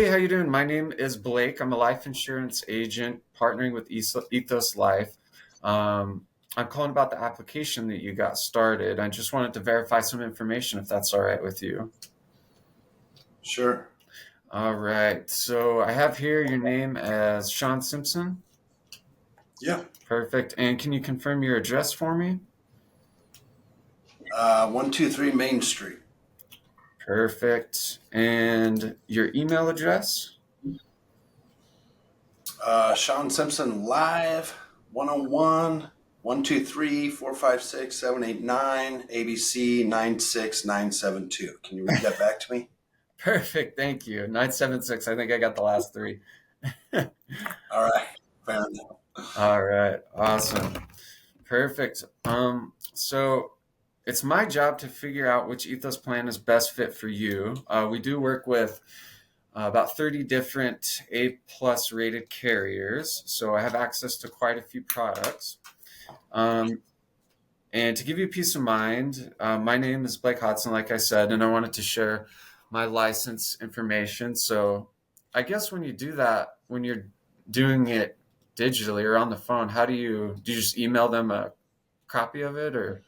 how you doing? My name is Blake. I'm a life insurance agent partnering with Ethos Life. Um, I'm calling about the application that you got started. I just wanted to verify some information if that's all right with you. Sure. All right. So I have here your name as Sean Simpson. Yeah. Perfect. And can you confirm your address for me? 123 Main Street. Perfect. And your email address? Sean Simpson Live 101 123 456 789 ABC 96972. Can you read that back to me? Perfect. Thank you. 976. I think I got the last three. All right. Fair enough. All right. Awesome. Perfect. So it's my job to figure out which ethos plan is best fit for you. We do work with about 30 different A plus rated carriers, so I have access to quite a few products. Um, and to give you peace of mind, my name is Blake Hodson, like I said, and I wanted to share my license information. So I guess when you do that, when you're doing it digitally or on the phone, how do you just email them a copy of it or?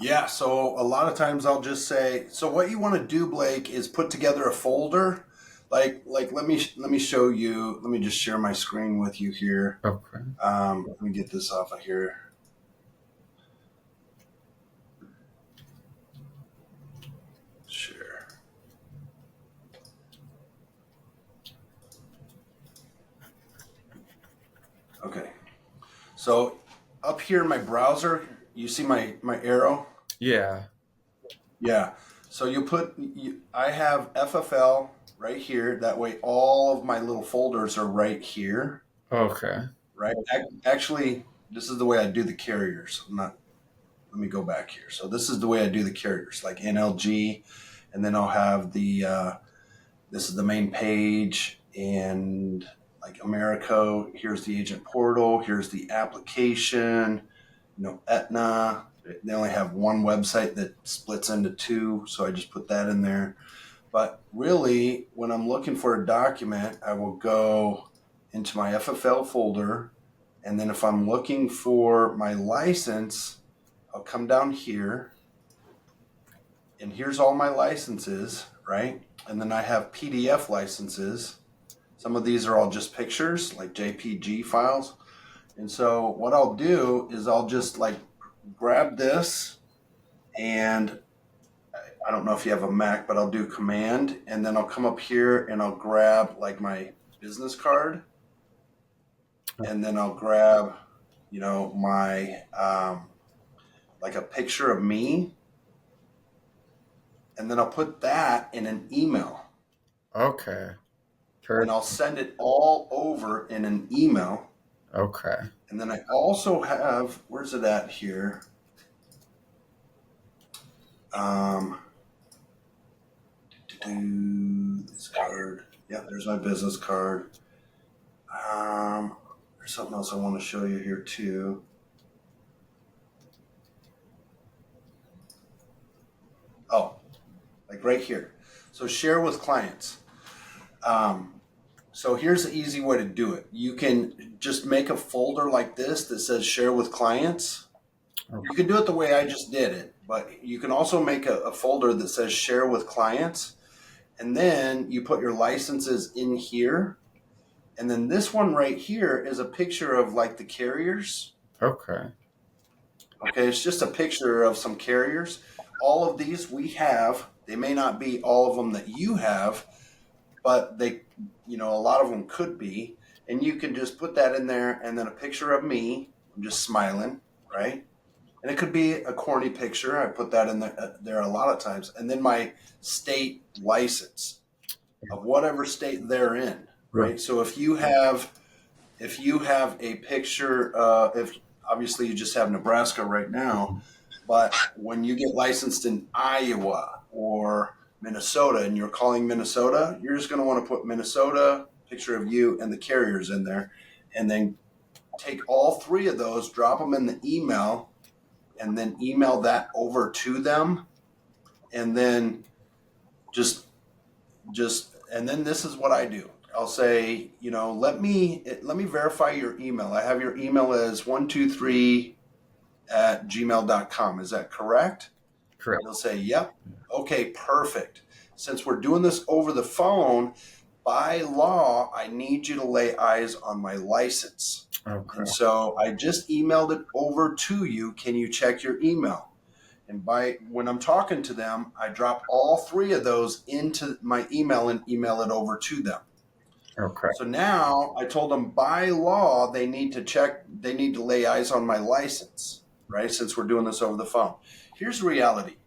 Yeah, so a lot of times I'll just say, so what you want to do, Blake, is put together a folder. Like let me show you. Let me just share my screen with you here. Okay. Let me get this off of here. Sure. Okay. So up here in my browser, you see my arrow? Yeah. Yeah. So I have FFL right here. That way all of my little folders are right here, Okay. right? Actually, this is the way I do the carriers. Let me go back here. So this is the way I do the carriers, like NLG, and then I'll have this is the main page, and like Americo, here's the agent portal, here's the application, Aetna. They only have one website that splits into two, so I just put that in there. But really, when I'm looking for a document, I will go into my FFL folder, and then if I'm looking for my license, I'll come down here, and here's all my licenses, right? And then I have PDF licenses. Some of these are all just pictures, like JPG files. And so what I'll do is I'll just like grab this, and I don't know if you have a Mac, but I'll do Command, and then I'll come up here and I'll grab like my business card, and then I'll grab, my like a picture of me, and then I'll put that in an email. Okay. And I'll send it all over in an email. Okay. And then I also have, where's it at here? This card. Yeah, there's my business card. There's something else I want to show you here too. Oh, like right here. So share with clients. So here's the easy way to do it. You can just make a folder like this that says share with clients. Okay. You can do it the way I just did it, but you can also make a folder that says share with clients. And then you put your licenses in here. And then this one right here is a picture of like the carriers. Okay. Okay, it's just a picture of some carriers. All of these we have. They may not be all of them that you have, but they, a lot of them could be. And you can just put that in there, and then a picture of me. I'm just smiling, right? And it could be a corny picture. I put that in there a lot of times. And then my state license of whatever state they're in, right? So if you have a picture, if obviously you just have Nebraska right now, but when you get licensed in Iowa or Minnesota and you're calling Minnesota, you're just going to want to put Minnesota, picture of you, and the carriers in there, and then take all three of those, drop them in the email, and then email that over to them, and then just And then this is what I do. I'll say, let me verify your email. I have your email as 123@gmail.com. Is that correct? Correct. They'll say, yep. Okay, perfect. Since we're doing this over the phone, by law, I need you to lay eyes on my license. Okay. And so I just emailed it over to you. Can you check your email? And when I'm talking to them, I drop all three of those into my email and email it over to them. Okay. So now I told them by law, they need to lay eyes on my license, right? Since we're doing this over the phone. Here's the reality.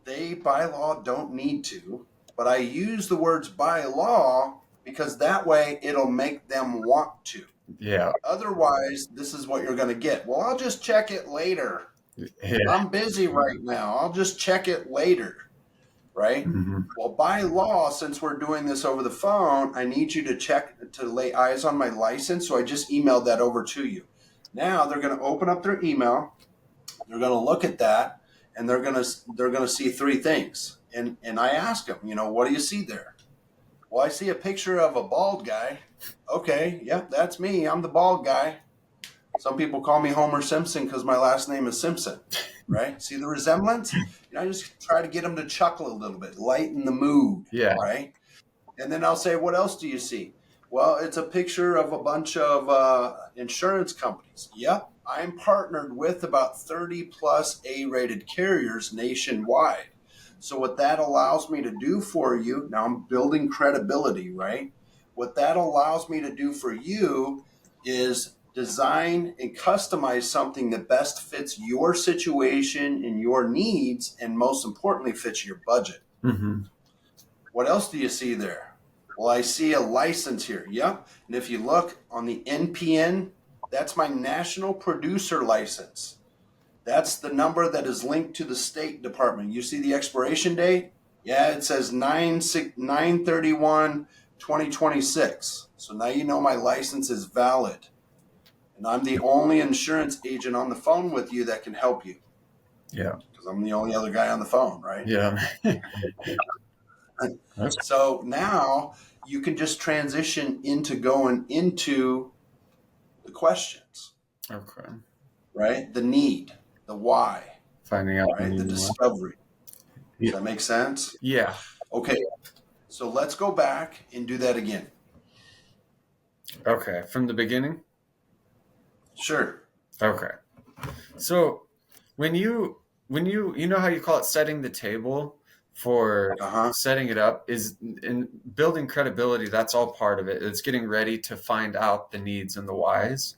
They by law don't need to, but I use the words by law because that way it'll make them want to. Yeah. Otherwise, this is what you're going to get. Well, I'll just check it later. Yeah. I'm busy right now. I'll just check it later, right? Mm-hmm. Well, by law, since we're doing this over the phone, I need you to lay eyes on my license. So I just emailed that over to you. Now they're going to open up their email. They're going to look at that, and they're going to see three things. And I ask them, what do you see there? Well, I see a picture of a bald guy. Okay, yep, that's me. I'm the bald guy. Some people call me Homer Simpson because my last name is Simpson, right? See the resemblance? I just try to get them to chuckle a little bit, lighten the mood, Yeah. right? And then I'll say, what else do you see? Well, it's a picture of a bunch of insurance companies. Yep, I'm partnered with about 30 plus A-rated carriers nationwide. So what that allows me to do for you, now I'm building credibility, right? What that allows me to do for you is design and customize something that best fits your situation and your needs, and most importantly, fits your budget. Mm-hmm. What else do you see there? Well, I see a license here. Yep. And if you look on the NPN, that's my national producer license. That's the number that is linked to the State Department. You see the expiration date? Yeah, it says 9/31/2026. So now you know my license is valid. And I'm the only insurance agent on the phone with you that can help you. Yeah. Because I'm the only other guy on the phone, right? Yeah. So now you can just transition into going into the questions, Okay. right? The need, the why, Finding out. right? The discovery. Yeah. Does that make sense? Yeah. Okay. So let's go back and do that again. Okay. From the beginning? Sure. Okay. So when you know how you call it setting the table for setting it up is in building credibility, that's all part of it. It's getting ready to find out the needs and the whys.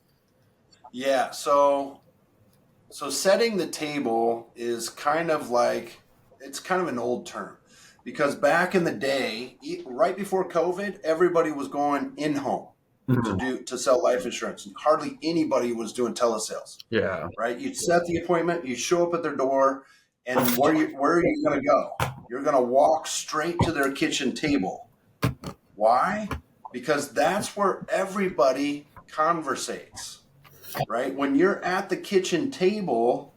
Yeah, so setting the table is kind of an old term, because back in the day, right before COVID, everybody was going in-home to sell life insurance. Hardly anybody was doing telesales. Yeah. Right? You set the appointment, you show up at their door, and where are you going to go? You're going to walk straight to their kitchen table. Why? Because that's where everybody conversates. Right? When you're at the kitchen table,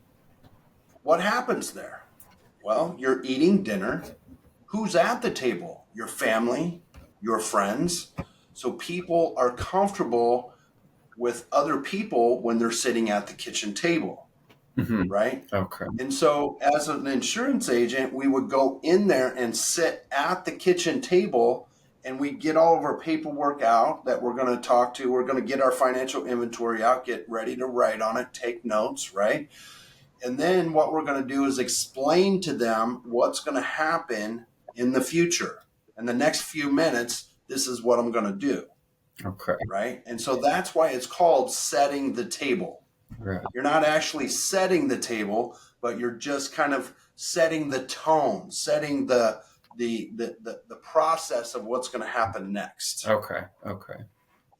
what happens there? Well, you're eating dinner. Who's at the table? Your family, your friends. So people are comfortable with other people when they're sitting at the kitchen table, right? Okay. And so as an insurance agent, we would go in there and sit at the kitchen table, and we get all of our paperwork out that we're going to talk to. We're going to get our financial inventory out, get ready to write on it, take notes, right? And then what we're going to do is explain to them what's going to happen in the future. In the next few minutes, this is what I'm going to do. Okay. Right? And so that's why it's called setting the table. Right. You're not actually setting the table, but you're just kind of setting the tone, setting the process of what's going to happen next. Okay. Okay.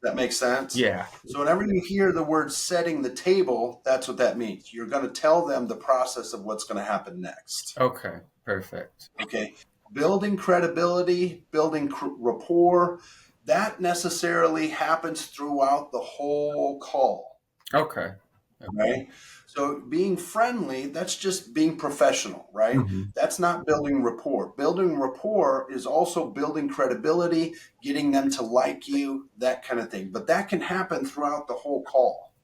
That makes sense? Yeah. So whenever you hear the word setting the table, that's what that means. You're going to tell them the process of what's going to happen next. Okay. Perfect. Okay. Building credibility, building rapport, that necessarily happens throughout the whole call. Okay. right? So being friendly, that's just being professional, right? Hmm. That's not building rapport. Building rapport is also building credibility, getting them to like you, that kind of thing. But that can happen throughout the whole call.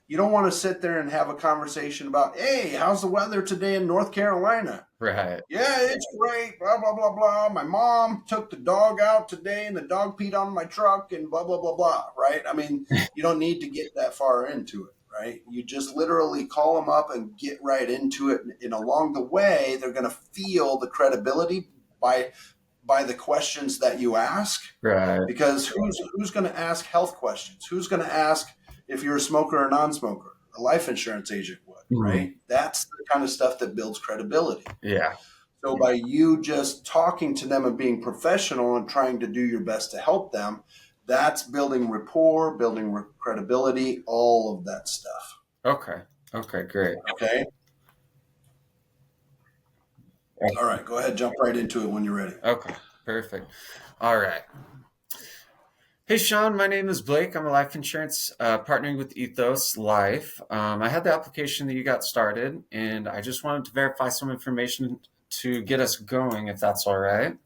You don't want to sit there and have a conversation about, hey, how's the weather today in North Carolina? Right. Yeah, it's great, blah, blah, blah, blah. My mom took the dog out today and the dog peed on my truck and blah, blah, blah, blah, right? I mean, you don't need to get that far into it, right? You just literally call them up and get right into it. And along the way, they're going to feel the credibility by the questions that you ask. Right. Because who's going to ask health questions? Who's going to ask if you're a smoker or non-smoker? A life insurance agent would, Hmm. right? That's the kind of stuff that builds credibility. Yeah. So by you just talking to them and being professional and trying to do your best to help them, that's building rapport, building credibility, all of that stuff. Okay. Okay. Great. Okay. All right. Go ahead. Jump right into it when you're ready. Okay. Perfect. All right. Hey, Sean, my name is Blake. I'm a life insurance partnering with Ethos Life. I had the application that you got started, and I just wanted to verify some information to get us going, if that's all right.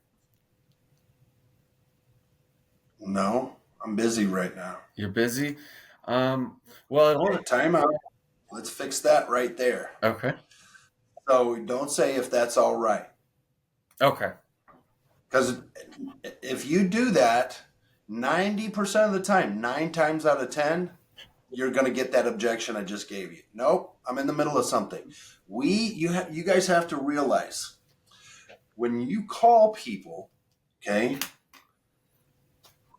No, I'm busy right now. You're busy? Well, it Okay, only, time out. Let's fix that right there. okay. So don't say if that's all right. Okay. Because if you do that, 90% of the time, 9 times out of 10, you're going to get that objection I just gave you. Nope, I'm in the middle of something. You guys have to realize when you call people, okay,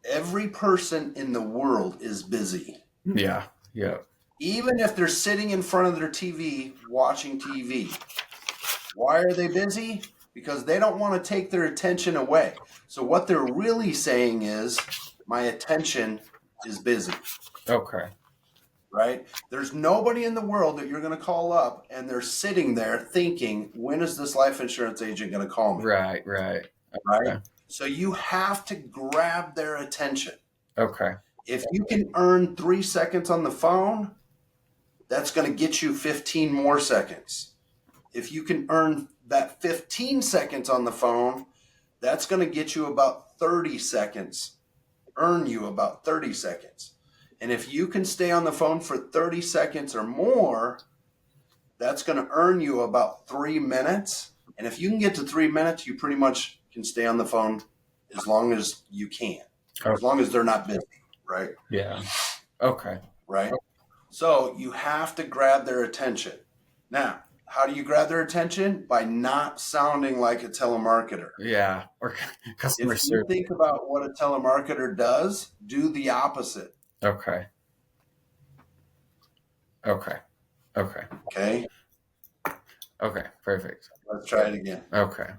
every person in the world is busy. Yeah. Yeah. Even if they're sitting in front of their TV watching TV. Why are they busy? Because they don't want to take their attention away. So what they're really saying is, my attention is busy. Okay. Right? There's nobody in the world that you're going to call up and they're sitting there thinking, when is this life insurance agent going to call me? Right. Right. Right? Okay. So you have to grab their attention. Okay. If you can earn 3 seconds on the phone, that's going to get you 15 more seconds. If you can earn that 15 seconds on the phone, that's going to get you about 30 seconds, earn you about 30 seconds. And if you can stay on the phone for 30 seconds or more, that's going to earn you about 3 minutes. And if you can get to 3 minutes, you pretty much can stay on the phone as long as you can, Okay. as long as they're not busy, right? Yeah. Okay. Right? So you have to grab their attention. Now, how do you grab their attention? By not sounding like a telemarketer. Yeah. Or customer If you service. think about what a telemarketer does, do the opposite. Okay. Okay. Okay. Okay? Okay. Perfect. Let's try it again. Okay.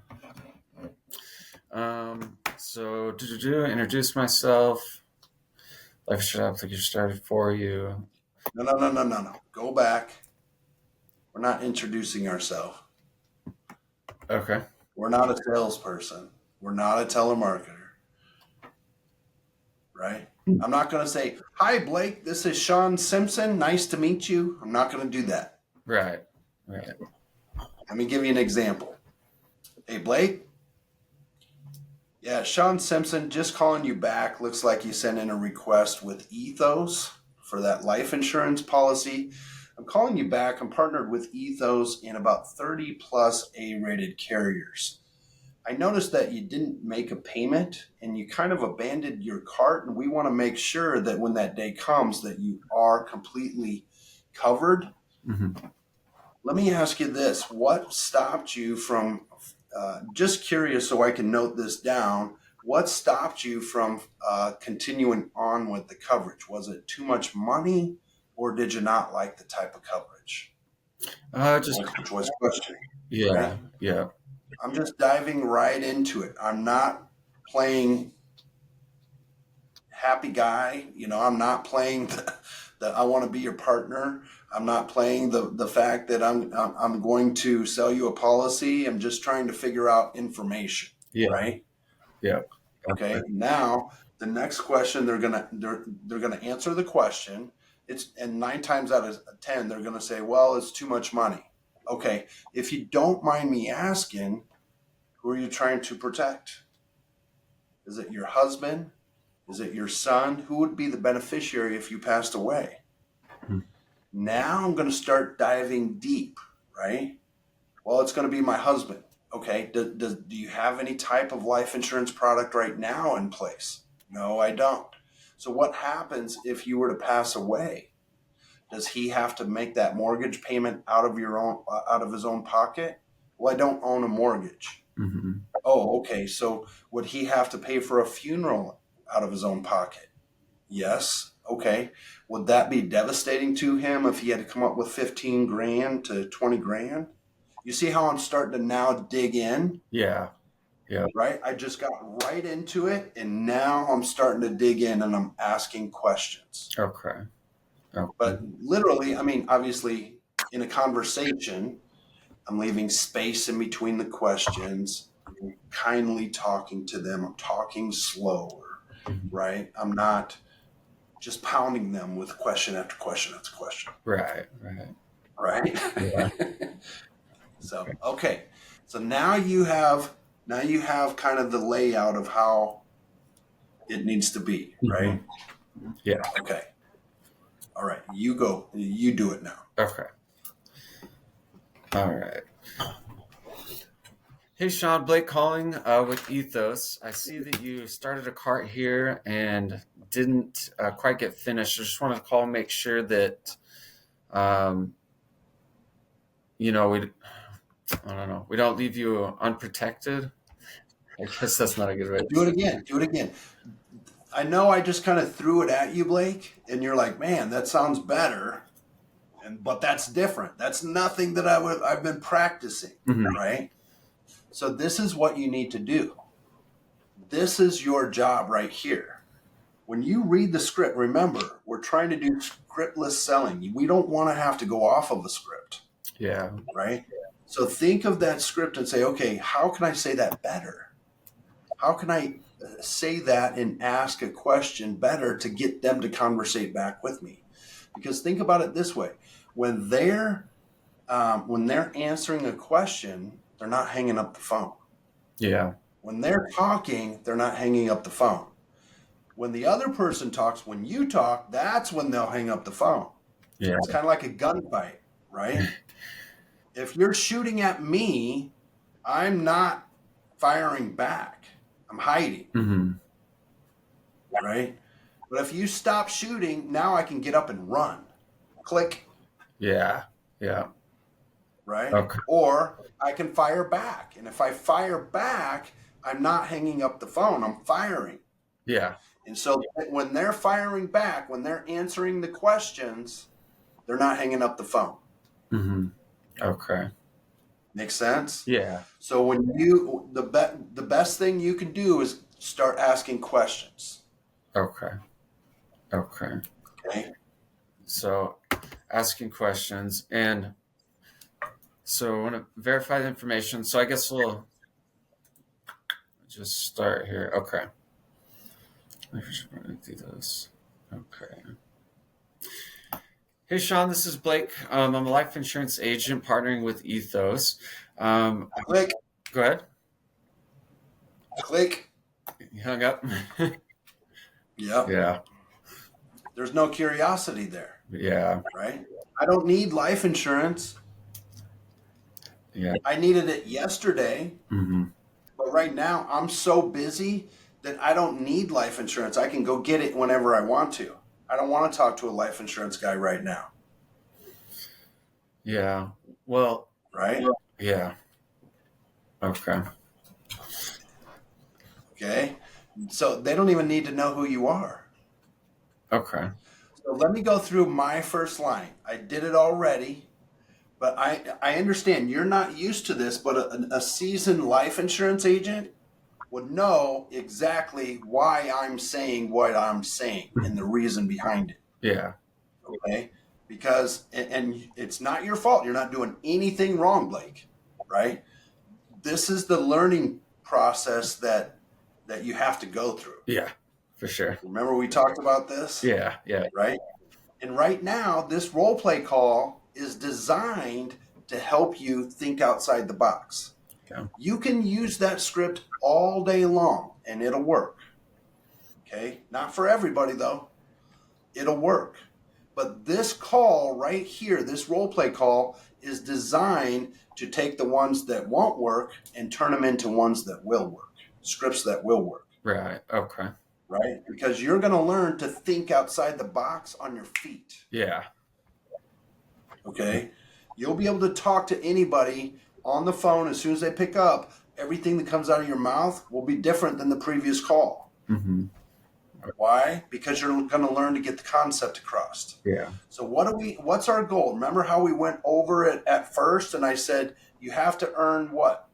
So introduce myself. Life insurance application started for you. No. Go back. We're not introducing ourselves. Okay. We're not a salesperson. We're not a telemarketer. Right? I'm not going to say, hi, Blake, this is Sean Simpson. Nice to meet you. I'm not going to do that. Right. Right. Let me give you an example. Hey, Blake. Yeah, Sean Simpson, just calling you back. Looks like you sent in a request with Ethos for that life insurance policy. I'm calling you back. I'm partnered with Ethos in about 30 plus A-rated carriers. I noticed that you didn't make a payment and you kind of abandoned your cart, and we want to make sure that when that day comes that you are completely covered. Mm-hmm. Let me ask you this. What stopped you from, just curious so I can note this down, what stopped you from continuing on with the coverage? Was it too much money or did you not like the type of coverage? Just Which was question. yeah. Right? Yeah. I'm just diving right into it. I'm not playing happy guy. I'm not playing the I want to be your partner. I'm not playing the fact that I'm going to sell you a policy. I'm just trying to figure out information. Yeah. Right? Yeah. Okay. Now the next question they're gonna answer the question. And 9 times out of 10, they're going to say, well, it's too much money. Okay. If you don't mind me asking, who are you trying to protect? Is it your husband? Is it your son? Who would be the beneficiary if you passed away? Mhm. Now I'm going to start diving deep, right? Well, it's going to be my husband. Okay. Do you have any type of life insurance product right now in place? No, I don't. So what happens if you were to pass away? Does he have to make that mortgage payment out of his own pocket? Well, I don't own a mortgage. Mhm. Oh, okay. So would he have to pay for a funeral out of his own pocket? Yes. Okay. Would that be devastating to him if he had to come up with 15 grand to 20 grand? You see how I'm starting to now dig in, Yeah. Yeah. right? I just got right into it and now I'm starting to dig in and I'm asking questions. Okay. Okay. But literally, I mean, obviously, in a conversation, I'm leaving space in between the questions. I'm kindly talking to them. I'm talking slower, Mhm. right? I'm not just pounding them with question after question after question, Right. Right. right? Yeah. So, okay. So now you have kind of the layout of how it needs to be, Mhm. right? Yeah. Okay. All right. You go. You do it now. Okay. All right. Hey, Sean, Blake calling with Ethos. I see that you started a cart here and didn't quite get finished. I just wanted to call and make sure that, um, we, I don't know, we don't leave you unprotected. I guess that's not a good way to Do it say again. Do it again. I know I just kind of threw it at you, Blake, and you're like, "Man, that sounds better." But that's different. That's nothing that I've been practicing, it. Mhm. right? So this is what you need to do. This is your job right here. When you read the script, remember, we're trying to do scriptless selling. We don't want to have to go off of a script, Yeah. right? So think of that script and say, "Okay, how can I say that better? How can I say that and ask a question better to get them to conversate back with me?" Because think about it this way: when they're answering a question, they're not hanging up the phone. Yeah. When they're talking, they're not hanging up the phone. When the other person talks, when you talk, that's when they'll hang up the phone. Yeah. It's kind of like a gunfight, right? If you're shooting at me, I'm not firing back. I'm hiding, Hmm. right? But if you stop shooting, now I can get up and run. Click, Yeah. Yeah. right? Okay. Or I can fire back. And if I fire back, I'm not hanging up the phone, I'm firing. Yeah. And so when they're firing back, when they're answering the questions, they're not hanging up the phone. Hmm. Okay. Make sense? Yeah. So the best thing you can do is start asking questions. Okay. Okay. Okay? So asking questions. And so I want to verify the information. So I guess we'll just start here. Okay. Do this. Okay. Hey, Sean, this is Blake. I'm a life insurance agent partnering with Ethos. Um, Click, Go ahead. click. You hung up? Yep. Yeah. There's no curiosity there, Yeah. right? I don't need life insurance. Yeah. I needed it yesterday, Hmm. but right now I'm so busy that I don't need life insurance. I can go get it whenever I want to. I don't want to talk to a life insurance guy right now, Yeah. Well, right? yeah. Okay. Okay. So they don't even need to know who you are. Okay. So let me go through my first line. I did it already, but I understand you're not used to this, but a seasoned life insurance agent would know exactly why I'm saying what I'm saying and the reason behind it. Yeah. Okay. Because, and it's not your fault. You're not doing anything wrong, Blake, right? This is the learning process that you have to go through. Yeah. For sure. Remember we talked about this, Yeah. Yeah. right? And right now, this role play call is designed to help you think outside the box. Okay. You can use that script all day long and it'll work. Okay. Not for everybody though. It'll work. But this call right here, this role play call, is designed to take the ones that won't work and turn them into ones that will work, scripts that will work. Right. Okay. Right? Because you're going to learn to think outside the box on your feet. Yeah. Okay? You'll be able to talk to anybody on the phone as soon as they pick up. Everything that comes out of your mouth will be different than the previous call. Mm-hmm. Why? Because you're going to learn to get the concept across. Yeah. So what's our goal? Remember how we went over it at first and I said you have to earn what?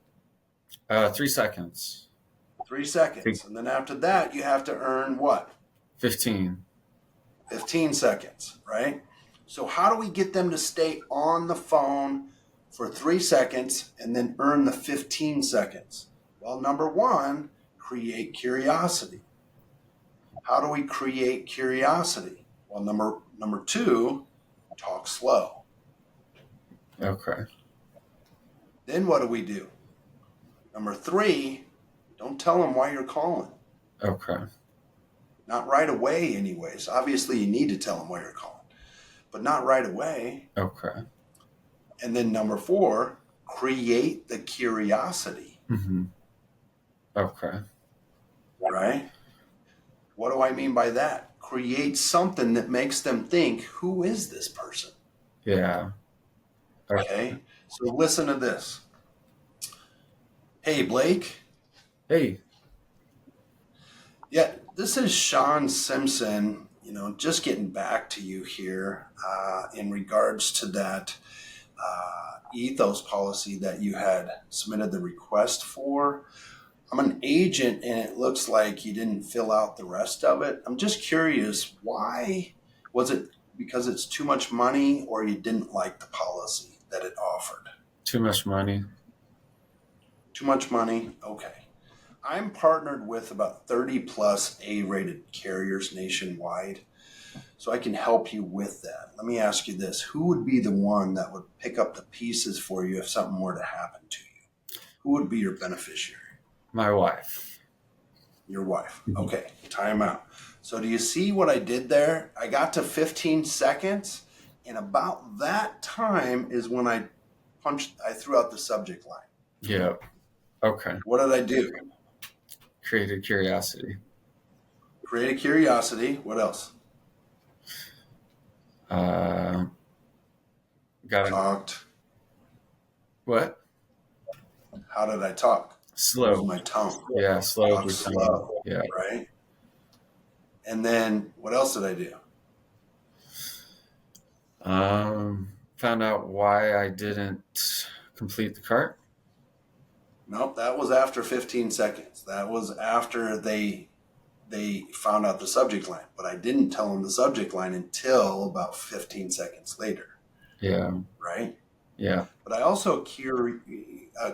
3 seconds. 3 seconds. And then after that you have to earn what? 15. 15 seconds, right? So how do we get them to stay on the phone for 3 seconds and then earn the 15 seconds? Well, number one, create curiosity. How do we create curiosity? Well, number two, talk slow. Okay. Then what do? Number three, don't tell them why you're calling. Okay. Not right away anyways. Obviously, you need to tell them why you're calling, but not right away. Okay. And then number four, create the curiosity. Mm-hmm. Okay. Right? What do I mean by that? Create something that makes them think, who is this person? Yeah. Okay. So listen to this. Hey, Blake. Hey. Yeah, this is Sean Simpson, just getting back to you here in regards to that ethos policy that you had submitted the request for. I'm an agent and it looks like you didn't fill out the rest of it. I'm just curious, why? Was it because it's too much money or you didn't like the policy that it offered? Too much money. Too much money? Okay. I'm partnered with about 30 plus A-rated carriers nationwide, so I can help you with that. Let me ask you this. Who would be the one that would pick up the pieces for you if something were to happen to you? Who would be your beneficiary? My wife. Your wife. Okay, time out. So do you see what I did there? I got to 15 seconds, and about that time is when I threw out the subject line. Yeah. Okay. What did I do? Created curiosity. Create a curiosity. What else? Got it. Talked. What? How did I talk? Slow. My tone. Yeah, slow. Talk slow. Yeah. Right. And then what else did I do? Found out why I didn't complete the cart. Nope, that was after 15 seconds. That was after they found out the subject line. But I didn't tell them the subject line until about 15 seconds later. Yeah. Right? Yeah. But I also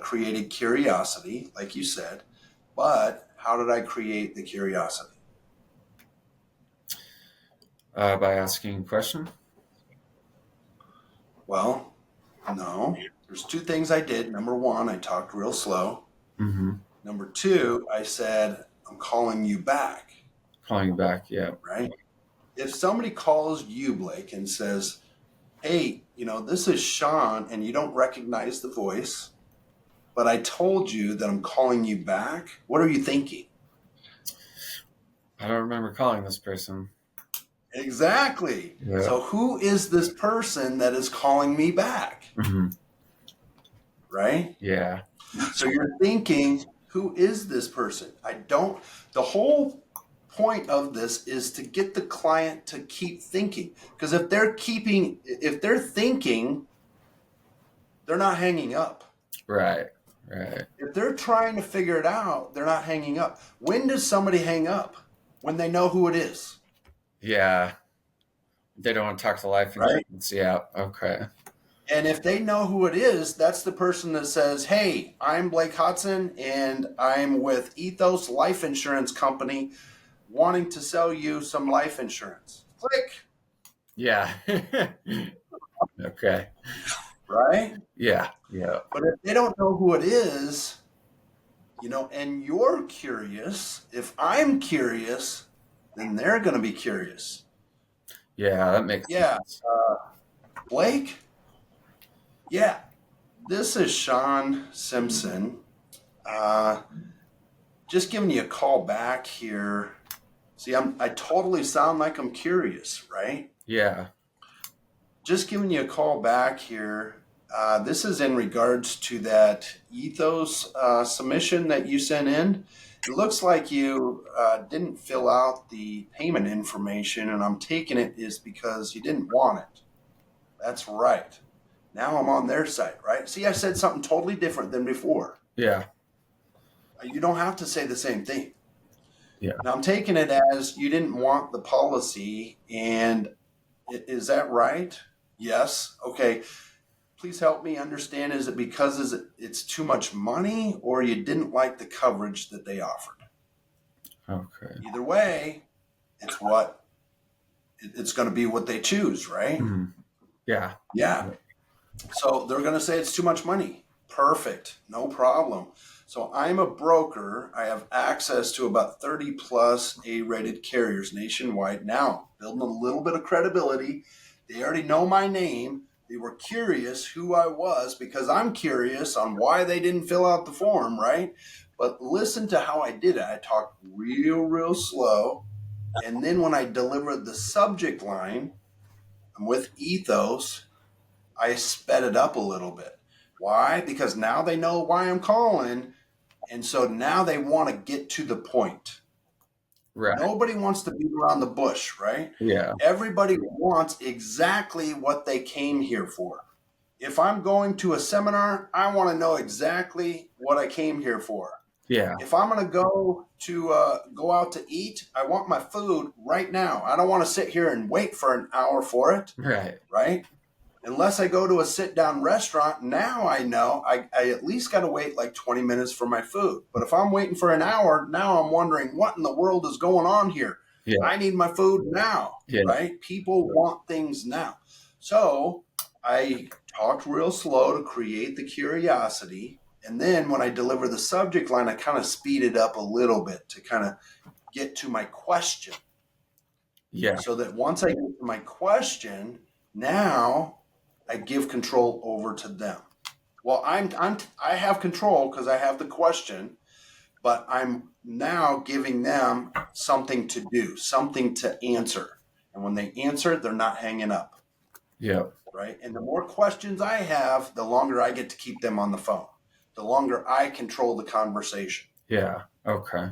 created curiosity, like you said. But how did I create the curiosity? By asking a question. Well, no. There's two things I did. Number one, I talked real slow. Mm-hmm. Number two, I said, I'm calling you back. Calling you back. Yeah. Right? If somebody calls you, Blake, and says, hey, this is Sean, and you don't recognize the voice, but I told you that I'm calling you back, what are you thinking? I don't remember calling this person. Exactly. Yeah. So who is this person that is calling me back? Mm-hmm. Right? Yeah. So you're thinking, who is this person? The whole point of this is to get the client to keep thinking. Because if they're thinking, they're not hanging up. Right. Right. If they're trying to figure it out, they're not hanging up. When does somebody hang up? When they know who it is. Yeah. They don't want to talk to life insurance. Right? Yeah. Okay. And if they know who it is, that's the person that says, hey, I'm Blake Hudson and I'm with Ethos Life Insurance Company wanting to sell you some life insurance. Click. Yeah. Okay. right? Yeah. Yeah. But if they don't know who it is, and you're curious, if I'm curious, then they're going to be curious. Yeah. That makes Yeah, sense. Blake, yeah, this is Sean Simpson. Uh, just giving you a call back here. See, I totally sound like I'm curious, right? Yeah. Just giving you a call back here. This is in regards to that ethos submission that you sent in. It looks like you didn't fill out the payment information, and I'm taking it is because you didn't want it. That's right. Now I'm on their side, right? See, I said something totally different than before. Yeah. You don't have to say the same thing. Yeah. Now I'm taking it as you didn't want the policy, and is that right? Yes. Okay. Please help me understand. Is it because it's too much money, or you didn't like the coverage that they offered? Okay. Either way, it's going to be what they choose, right? Mhm. Yeah. Yeah. So they're going to say it's too much money. Perfect. No problem. So I'm a broker. I have access to about 30 plus A-rated carriers nationwide. Now, building a little bit of credibility. They already know my name. They were curious who I was because I'm curious on why they didn't fill out the form, right? But listen to how I did it. I talked real slow. And then when I delivered the subject line, I'm with Ethos, I sped it up a little bit. Why? Because now they know why I'm calling. And so now they want to get to the point. Right. Nobody wants to beat around the bush, right? Yeah. Everybody wants exactly what they came here for. If I'm going to a seminar, I want to know exactly what I came here for. Yeah. If I'm going to go out to eat, I want my food right now. I don't want to sit here and wait for an hour for it, Right. right? Unless I go to a sit down restaurant, now I know I at least got to wait like 20 minutes for my food. But if I'm waiting for an hour, now I'm wondering what in the world is going on here. Yeah. I need my food now, Yeah. right? People want things now. So I talked real slow to create the curiosity. And then when I deliver the subject line, I kind of speed it up a little bit to kind of get to my question. Yeah. So that once I get to my question, now I give control over to them. Well, I have control because I have the question, but I'm now giving them something to do, something to answer. And when they answer, they're not hanging up, Yeah. right? And the more questions I have, the longer I get to keep them on the phone, the longer I control the conversation. Yeah. Okay.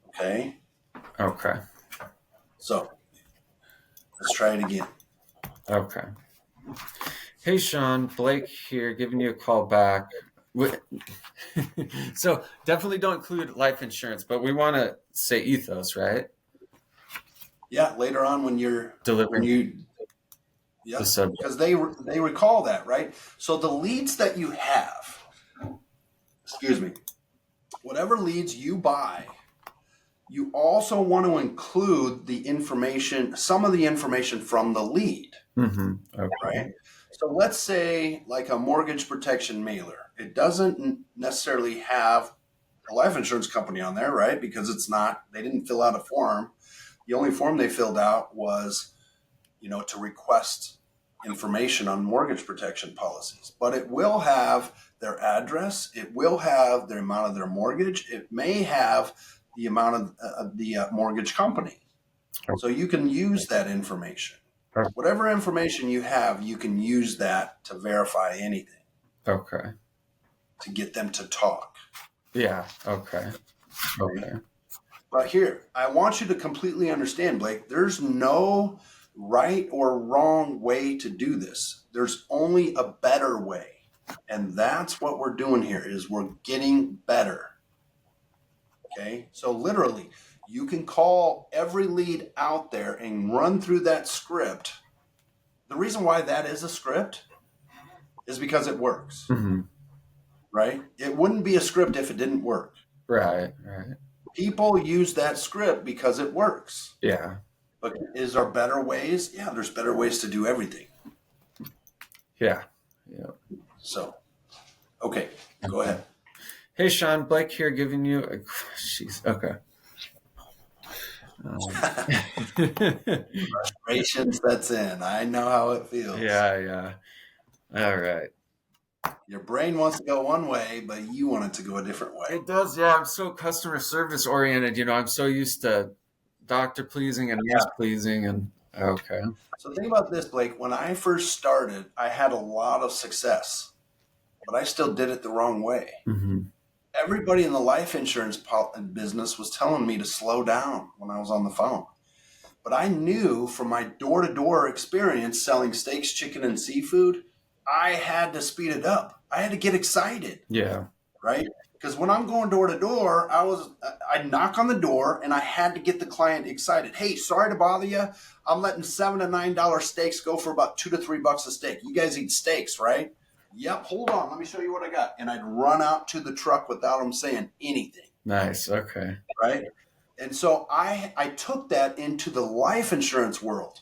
Okay. Okay. So let's try it again. Okay. Hey, Sean, Blake here, giving you a call back. So definitely don't include life insurance, but we want to say ethos, right? Yeah. Later on when Delivering you the yeah, subject. because they recall that, right? So the leads that you have, excuse me, whatever leads you buy, you also want to include the information, some of the information from the lead, Mm-hmm. Okay. right? So let's say like a mortgage protection mailer, it doesn't necessarily have a life insurance company on there, right? Because they didn't fill out a form. The only form they filled out was, to request information on mortgage protection policies, but it will have their address. It will have the amount of their mortgage. It may have the amount of the mortgage company. So you can use that information. Whatever information you have, you can use that to verify anything, Okay. to get them to talk. Yeah. Okay. Okay. But here, I want you to completely understand, Blake, there's no right or wrong way to do this. There's only a better way. And that's what we're doing here is we're getting better. Okay? So literally, you can call every lead out there and run through that script. The reason why that is a script is because it works. Mm-hmm. Right? It wouldn't be a script if it didn't work. Right. Right. People use that script because it works. Yeah. But is there better ways? Yeah, there's better ways to do everything. Yeah. Yeah. So, okay, go ahead. Hey, Sean, Blake here giving you a. Jeez. Okay. Frustration sets in. I know how it feels. Yeah. Yeah. All right. Your brain wants to go one way, but you want it to go a different way. It does. Yeah. I'm so customer service oriented. I'm so used to doctor pleasing and nurse pleasing. And okay. So think about this, Blake. When I first started, I had a lot of success, but I still did it the wrong way. Mm-hmm. Everybody in the life insurance business was telling me to slow down when I was on the phone. But I knew from my door-to-door experience selling steaks, chicken, and seafood, I had to speed it up. I had to get excited. Yeah. Right? Because when I'm going door to door, I'd knock on the door and I had to get the client excited. Hey, sorry to bother you. I'm letting $7 to $9 steaks go for about $2 to $3 a steak. You guys eat steaks, right? Yep. Hold on. Let me show you what I got. And I'd run out to the truck without them saying anything. Nice. Okay. Right. And so I took that into the life insurance world.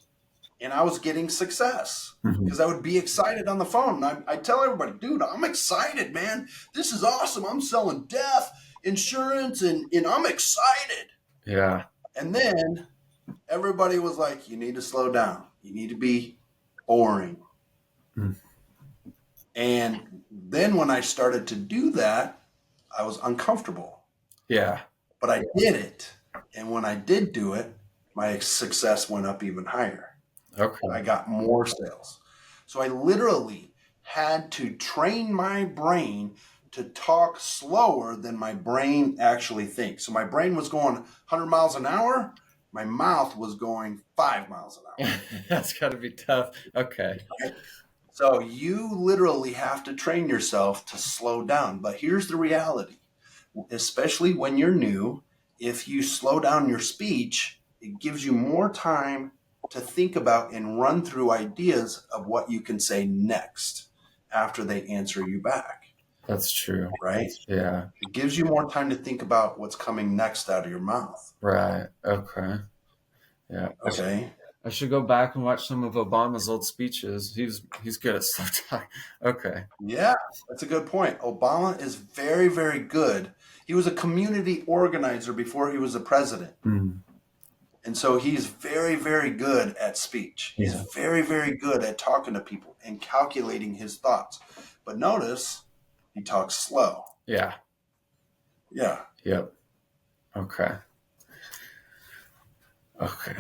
And I was getting success because I would be excited on the phone. And I tell everybody, dude, I'm excited, man. This is awesome. I'm selling death insurance and I'm excited. Yeah. And then everybody was like, you need to slow down. You need to be boring. Mm. And then when I started to do that, I was uncomfortable. Yeah. But I did it. And when I did do it, my success went up even higher. Okay. I got more sales. So I literally had to train my brain to talk slower than my brain actually thinks. So my brain was going 100 miles an hour. My mouth was going 5 miles an hour. That's got to be tough. Okay. So you literally have to train yourself to slow down. But here's the reality, especially when you're new, if you slow down your speech, it gives you more time to think about and run through ideas of what you can say next after they answer you back. That's true. Right? Yeah. It gives you more time to think about what's coming next out of your mouth. Right. Okay. Yeah. Okay. I should go back and watch some of Obama's old speeches. He's good at slow talk. Okay. Yeah, that's a good point. Obama is very, very good. He was a community organizer before he was a president. Mm. And so he's very, very good at speech. He's very, very good at talking to people and calculating his thoughts. But notice he talks slow. Yeah. Yeah. Yep. Okay. Okay.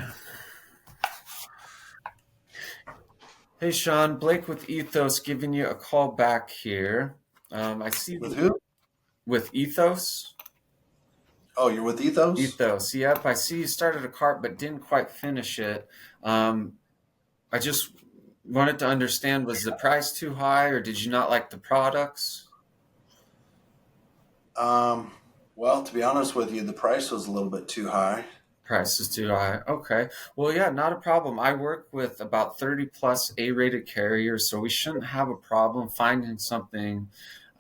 Hey, Sean, Blake with Ethos giving you a call back here. I see With who? With Ethos. Oh, you're with Ethos? Ethos, yep. I see you started a cart but didn't quite finish it. I just wanted to understand, was the price too high or did you not like the products? Well, to be honest with you, the price was a little bit too high. Price is too high. Okay. Well, yeah, not a problem. I work with about 30 plus A-rated carriers, so we shouldn't have a problem finding something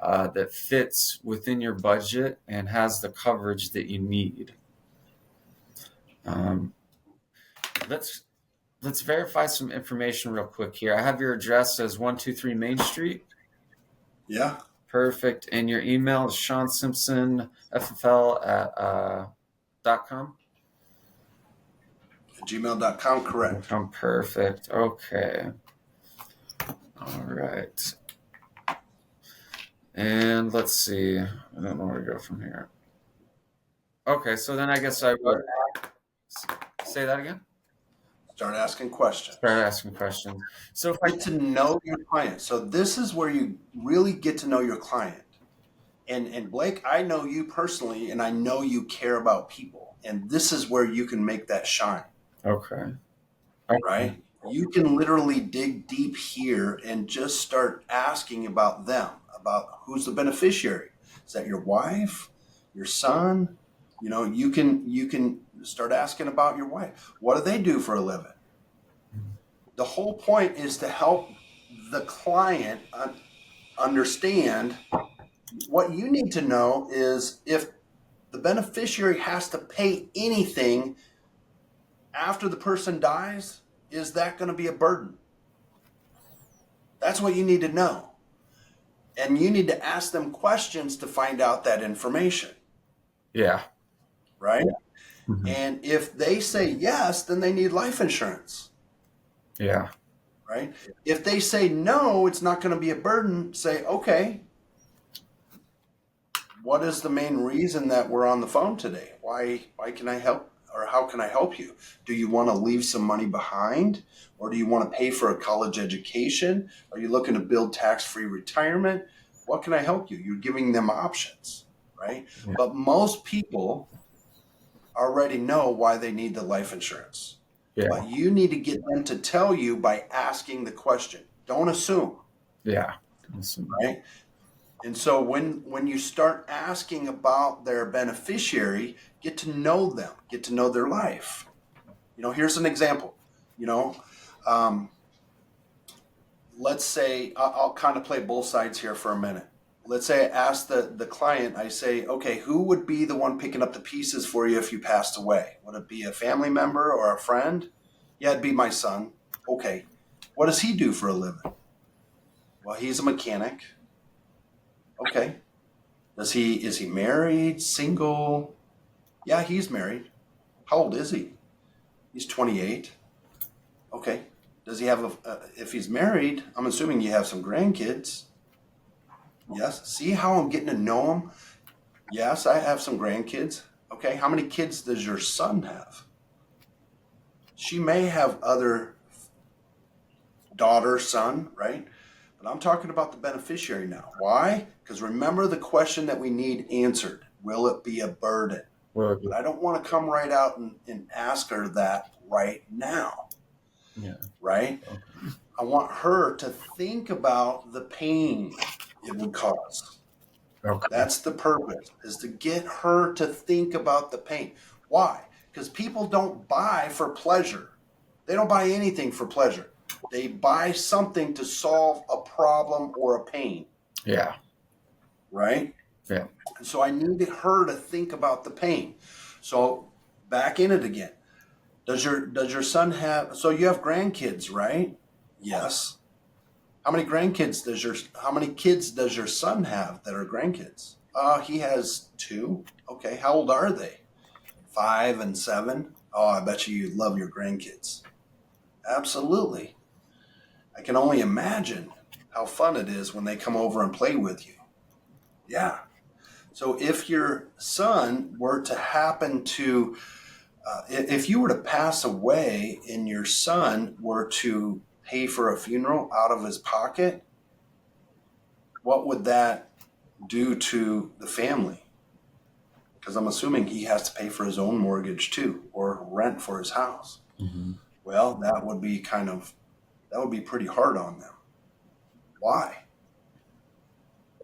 that fits within your budget and has the coverage that you need. Let's verify some information real quick here. I have your address as 123 Main Street. Yeah. Perfect. And your email is seansimpsonffl@.com. Gmail.com, correct. Perfect. Okay. All right. And let's see. I don't know where to go from here. Okay, so then I guess I would say that again. Start asking questions. Start asking questions. So if I get to know your client. So this is where you really get to know your client. And Blake, I know you personally, and I know you care about people. And this is where you can make that shine. Okay. Right? You can literally dig deep here and just start asking about them, about who's the beneficiary. Is that your wife, your son? You can start asking about your wife. What do they do for a living? The whole point is to help the client understand. What you need to know is if the beneficiary has to pay anything, after the person dies, is that going to be a burden? That's what you need to know. And you need to ask them questions to find out that information. Yeah. Right? Mm-hmm. And if they say yes, then they need life insurance. Yeah. Right? If they say no, it's not going to be a burden, say, okay, what is the main reason that we're on the phone today? Why can I help, or how can I help you? Do you want to leave some money behind, or do you want to pay for a college education? Are you looking to build tax-free retirement? What can I help you? You're giving them options, right? Yeah. But most people already know why they need the life insurance. Yeah. But you need to get them to tell you by asking the question. Don't assume. Yeah. Right? And so when you start asking about their beneficiary, get to know them, get to know their life. Here's an example. Let's say I'll kind of play both sides here for a minute. Let's say I ask the client, I say, okay, who would be the one picking up the pieces for you if you passed away? Would it be a family member or a friend? Yeah, it'd be my son. Okay. What does he do for a living? Well, he's a mechanic. Okay. Is he married, single? Yeah, he's married. How old is he? He's 28. Okay. Does he have if he's married, I'm assuming you have some grandkids. Yes. See how I'm getting to know him? Yes, I have some grandkids. Okay. How many kids does your son have? She may have other daughter, son, right? But I'm talking about the beneficiary now. Why? Because remember the question that we need answered. Will it be a burden? But I don't want to come right out and ask her that right now. Yeah. Right? Okay. I want her to think about the pain it would cause. Okay. That's the purpose, is to get her to think about the pain. Why? Because people don't buy for pleasure. They don't buy anything for pleasure. They buy something to solve a problem or a pain. Yeah. Right? Yeah. So I needed her to think about the pain. So back in it again. Does your son have, so you have grandkids, right? Yes. How many kids does your son have that are grandkids? He has 2. Okay. How old are they? 5 and 7. Oh, I bet you love your grandkids. Absolutely. I can only imagine how fun it is when they come over and play with you. Yeah. So if your son were to happen to, if you were to pass away and your son were to pay for a funeral out of his pocket, what would that do to the family? Because I'm assuming he has to pay for his own mortgage too, or rent for his house. Mm-hmm. Well, that would be pretty hard on them. Why?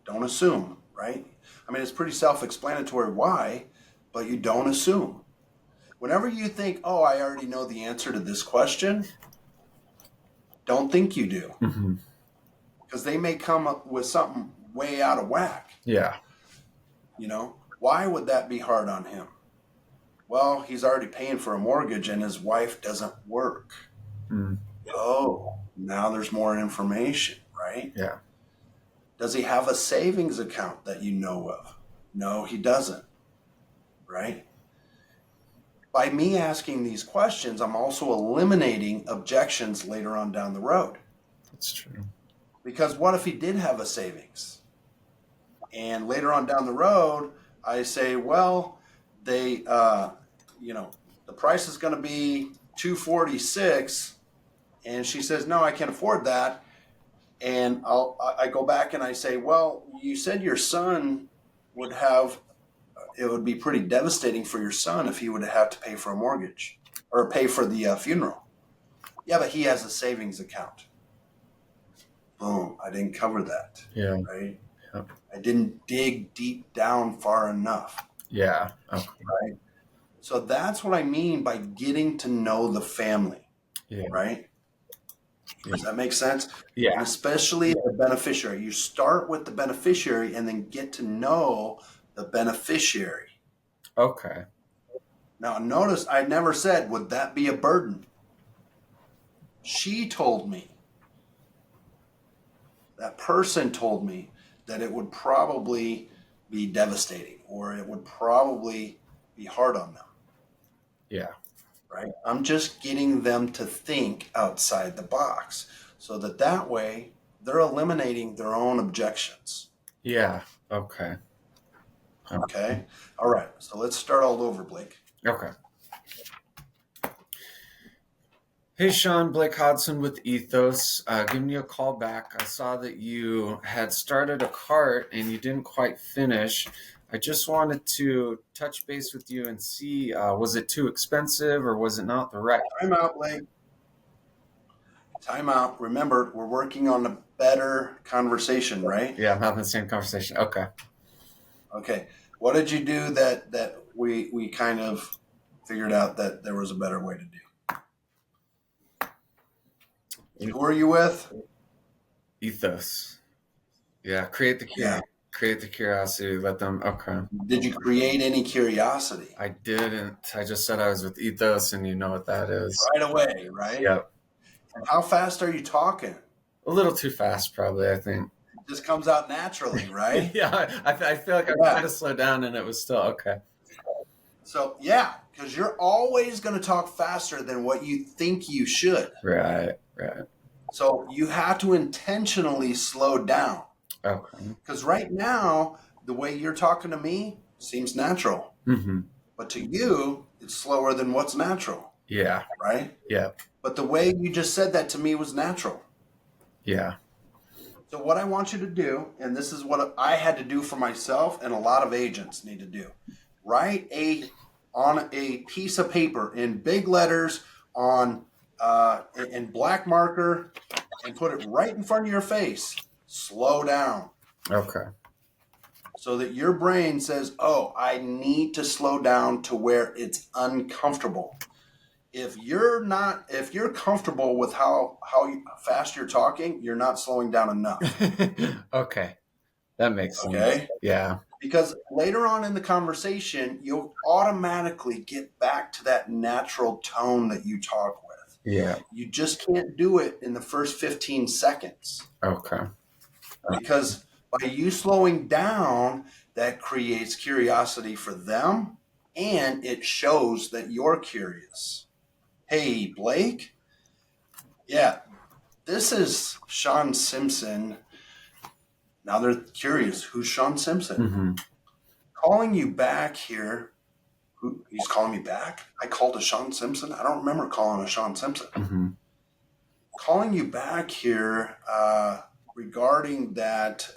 Don't assume, right? I mean, it's pretty self-explanatory why, but you don't assume. Whenever you think, oh, I already know the answer to this question, don't think you do. Mm-hmm. Because they may come up with something way out of whack. Yeah. Why would that be hard on him? Well, he's already paying for a mortgage and his wife doesn't work. Mm. Oh, now there's more information, right? Yeah. Does he have a savings account that you know of? No, he doesn't, right? By me asking these questions, I'm also eliminating objections later on down the road. That's true. Because what if he did have a savings? And later on down the road, I say, well, the price is going to be $246, and she says, no, I can't afford that. And I go back and I say, well, you said your son would have, it would be pretty devastating for your son if he would have to pay for a mortgage or pay for the funeral. Yeah, but he has a savings account. Boom, I didn't cover that. Yeah. Right? Yeah. I didn't dig deep down far enough. Yeah. Okay. Right? So that's what I mean by getting to know the family. Yeah. Right? Does that make sense? Yeah. And especially the beneficiary. You start with the beneficiary and then get to know the beneficiary. Okay. Now, notice I never said, would that be a burden? She told me, that person told me that it would probably be devastating or it would probably be hard on them. Yeah. Right? I'm just getting them to think outside the box so that way they're eliminating their own objections. Yeah. Okay. Okay? All right. So let's start all over, Blake. Okay. Hey, Sean, Blake Hodson with Ethos. Giving you a call back. I saw that you had started a cart and you didn't quite finish. I just wanted to touch base with you and see, was it too expensive or was it not the right? Time out, Blake. Time out. Remember, we're working on a better conversation, right? Yeah, I'm having the same conversation. Okay. Okay. What did you do that we kind of figured out that there was a better way to do? Who are you with? Ethos. Yeah, create the Yeah. create the curiosity. Let them. Okay. Did you create any curiosity? I didn't. I just said I was with Ethos, and you know what that is. Right away, right? Yep. And how fast are you talking? A little too fast, probably. I think. It just comes out naturally, right? Yeah, I feel like I tried to slow down, and it was still okay. So, yeah, because you're always going to talk faster than what you think you should. Right. Right. So you have to intentionally slow down. Okay. Because right now, the way you're talking to me seems natural. Mm-hmm. But to you, it's slower than what's natural, Yeah. right? Yeah. But the way you just said that to me was natural. Yeah. So what I want you to do, and this is what I had to do for myself and a lot of agents need to do, write on a piece of paper in big letters on in black marker and put it right in front of your face. Slow down. Okay. So that your brain says, oh, I need to slow down to where it's uncomfortable. If you're comfortable with how fast you're talking, you're not slowing down enough. Okay. That makes sense. Okay? Yeah. Because later on in the conversation, you'll automatically get back to that natural tone that you talk with. Yeah. You just can't do it in the first 15 seconds. Okay. Because by you slowing down, that creates curiosity for them and it shows that you're curious. Hey, Blake? Yeah, this is Sean Simpson. Now they're curious. Who's Sean Simpson? Mm-hmm. Calling you back here. He's calling me back? I called a Sean Simpson? I don't remember calling a Sean Simpson. Mm-hmm. Calling you back here regarding that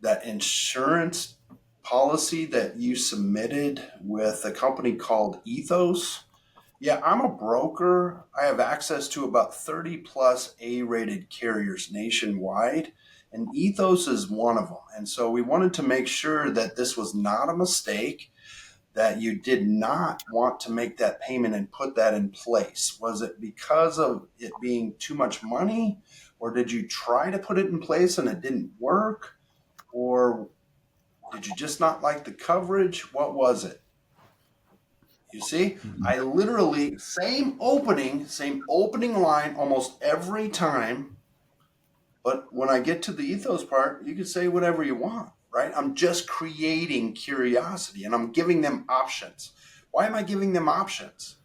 that insurance policy that you submitted with a company called Ethos. Yeah, I'm a broker. I have access to about 30 plus A-rated carriers nationwide, and Ethos is one of them. And so we wanted to make sure that this was not a mistake, that you did not want to make that payment and put that in place. Was it because of it being too much money, or did you try to put it in place and it didn't work, or did you just not like the coverage? What was it? You see, I literally, same opening line almost every time. But when I get to the ethos part, you can say whatever you want, right? I'm just creating curiosity and I'm giving them options. Why am I giving them options?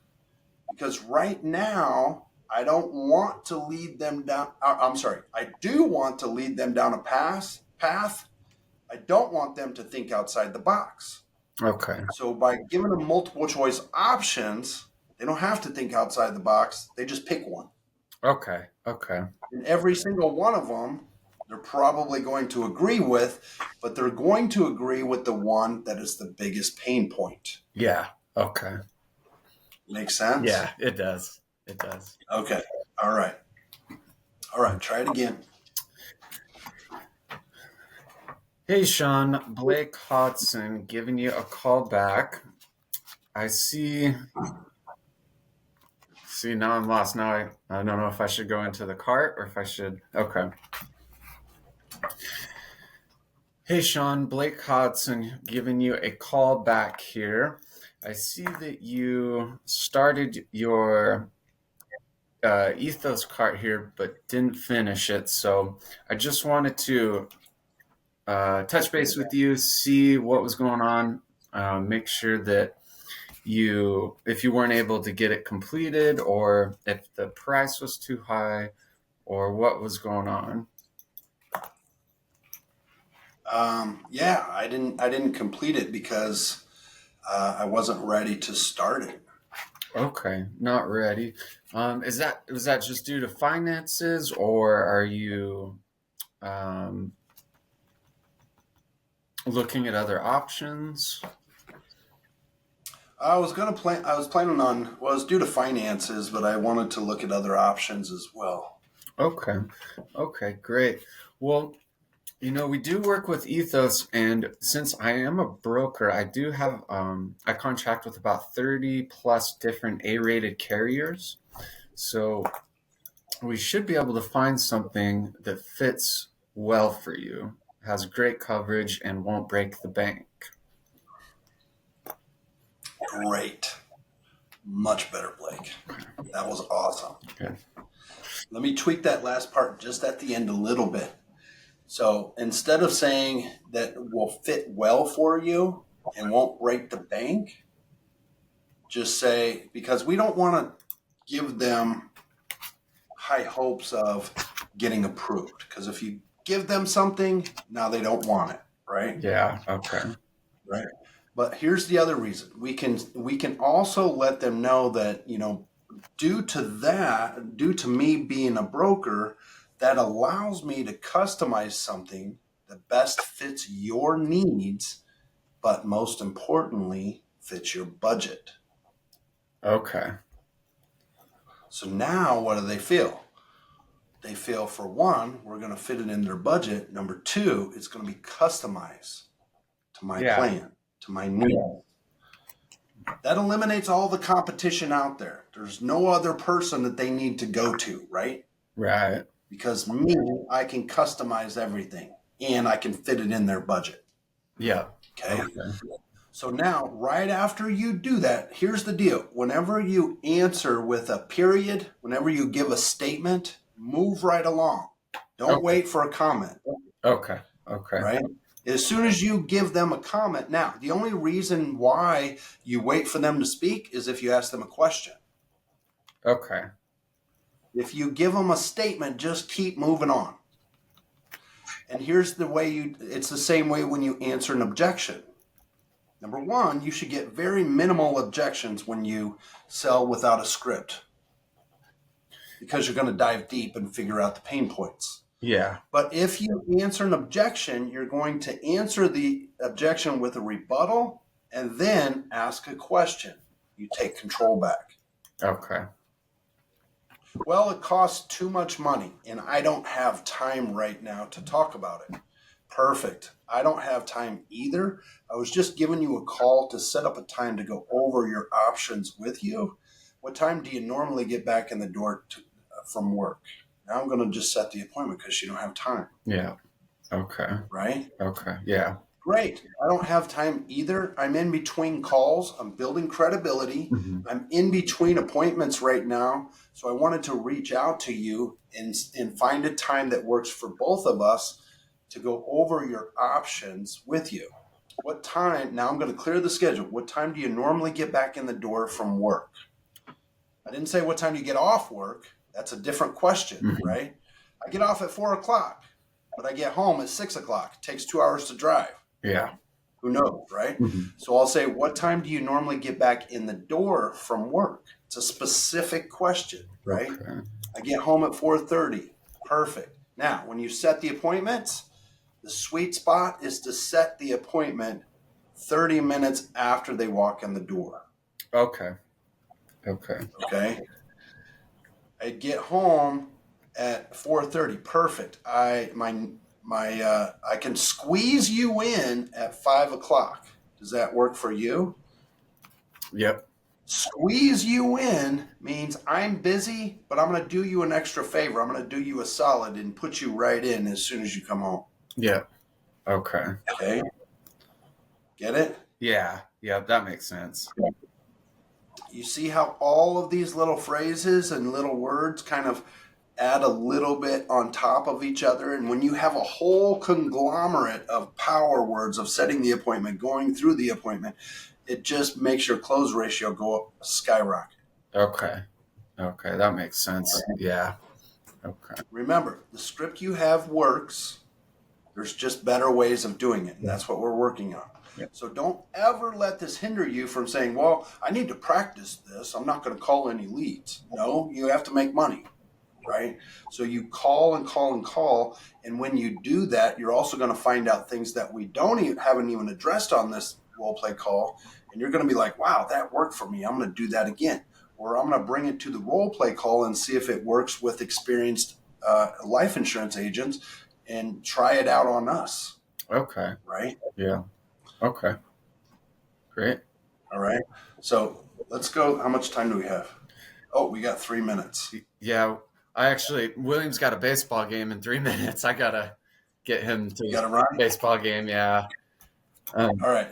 Because right now, I don't want to lead them down. I do want to lead them down a path. I don't want them to think outside the box. Okay. So by giving them multiple choice options, they don't have to think outside the box. They just pick one. Okay. Okay. And every single one of them, they're probably going to agree with, but they're going to agree with the one that is the biggest pain point. Yeah. Okay. Make sense? Yeah, it does. It does. Okay. All right. All right. Try it again. Hey, Sean, Blake Hodson giving you a call back. I see. See, now I'm lost. Now I don't know if I should go into the cart or if I should. Okay. Hey, Sean, Blake Hodson giving you a call back here. I see that you started your Ethos cart here, but didn't finish it. So I just wanted to touch base with you, see what was going on, make sure that if you weren't able to get it completed, or if the price was too high, or what was going on. Yeah, I didn't complete it because I wasn't ready to start it. Okay, not ready. Was that just due to finances, or are you um, looking at other options? I was planning on. Well, it's due to finances, but I wanted to look at other options as well. Okay, okay, great. Well, we do work with Ethos, and since I am a broker, I do have I contract with about 30 plus different A-rated carriers. So we should be able to find something that fits well for you, has great coverage, and won't break the bank. Great, much better, Blake. That was awesome. Okay. Let me tweak that last part just at the end a little bit. So instead of saying that will fit well for you and won't break the bank, just say, because we don't want to give them high hopes of getting approved. Because if you give them something, now they don't want it, right? Yeah. Okay. Right. But here's the other reason. We can also let them know that, due to me being a broker, that allows me to customize something that best fits your needs, but most importantly, fits your budget. Okay. So now what do they feel? They feel, for one, we're going to fit it in their budget. Number two, it's going to be customized to my Yeah. plan, to my need. That eliminates all the competition out there. There's no other person that they need to go to, right? Right. Because me, I can customize everything and I can fit it in their budget. Yeah. Okay. Okay. So now, right after you do that, here's the deal. Whenever you answer with a period, whenever you give a statement, move right along. Don't Okay. wait for a comment, Okay. Okay. right? As soon as you give them a comment, now, the only reason why you wait for them to speak is if you ask them a question. Okay. If you give them a statement, just keep moving on. And here's the way it's the same way when you answer an objection. Number one, you should get very minimal objections when you sell without a script, because you're going to dive deep and figure out the pain points. Yeah. But if you answer an objection, you're going to answer the objection with a rebuttal and then ask a question. You take control back. Okay. Well, it costs too much money and I don't have time right now to talk about it. Perfect. I don't have time either. I was just giving you a call to set up a time to go over your options with you. What time do you normally get back in the door from work? Now I'm going to just set the appointment because you don't have time. Yeah. Okay. Right? Okay. Yeah. Great. I don't have time either. I'm in between calls. I'm building credibility. Mm-hmm. I'm in between appointments right now. So I wanted to reach out to you and find a time that works for both of us to go over your options with you. What time? Now I'm going to clear the schedule. What time do you normally get back in the door from work? I didn't say what time you get off work. That's a different question, Mm-hmm. right? I get off at 4:00, but I get home at 6:00. It takes 2 hours to drive. Yeah. Who knows, right? Mm-hmm. So I'll say, what time do you normally get back in the door from work? It's a specific question, right? Okay. I get home at 4:30. Perfect. Now, when you set the appointments, the sweet spot is to set the appointment 30 minutes after they walk in the door. Okay. Okay. Okay. I get home at 4:30. Perfect. I can squeeze you in at 5:00. Does that work for you? Yep. Squeeze you in means I'm busy, but I'm going to do you an extra favor. I'm going to do you a solid and put you right in as soon as you come home. Yep. Okay. Okay. Get it? Yeah. Yeah, that makes sense. You see how all of these little phrases and little words kind of add a little bit on top of each other. And when you have a whole conglomerate of power words of setting the appointment, going through the appointment, it just makes your close ratio go up skyrocket. Okay. Okay, that makes sense. Yeah. Okay. Remember, the script you have works. There's just better ways of doing it, and that's what we're working on. So don't ever let this hinder you from saying, well, I need to practice this. I'm not going to call any leads. No, you have to make money, right? So you call and call and call, and when you do that, you're also going to find out things that we haven't even addressed on this role play call, and you're going to be like, wow, that worked for me. I'm going to do that again. Or I'm going to bring it to the role play call and see if it works with experienced life insurance agents and try it out on us. Okay. Right? Yeah. Okay. Great. All right. So let's go. How much time do we have? Oh, we got 3 minutes. Yeah. William's got a baseball game in 3 minutes. I got to get him to You got to run? baseball game. Yeah. All right.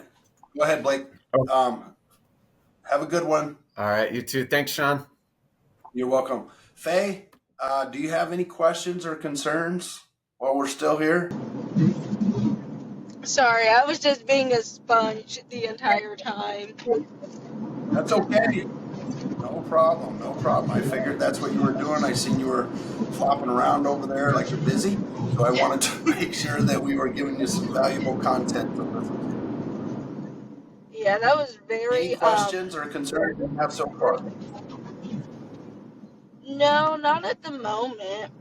Go ahead, Blake. Have a good one. All right. You too. Thanks, Sean. You're welcome. Faye, do you have any questions or concerns while we're still here? Sorry, I was just being a sponge the entire time. That's okay. No problem. No problem. I figured that's what you were doing. I seen you were flopping around over there like you're busy. So I wanted to make sure that we were giving you some valuable content to listen to. Yeah, that was very... Any questions or concerns you have so far? No, not at the moment.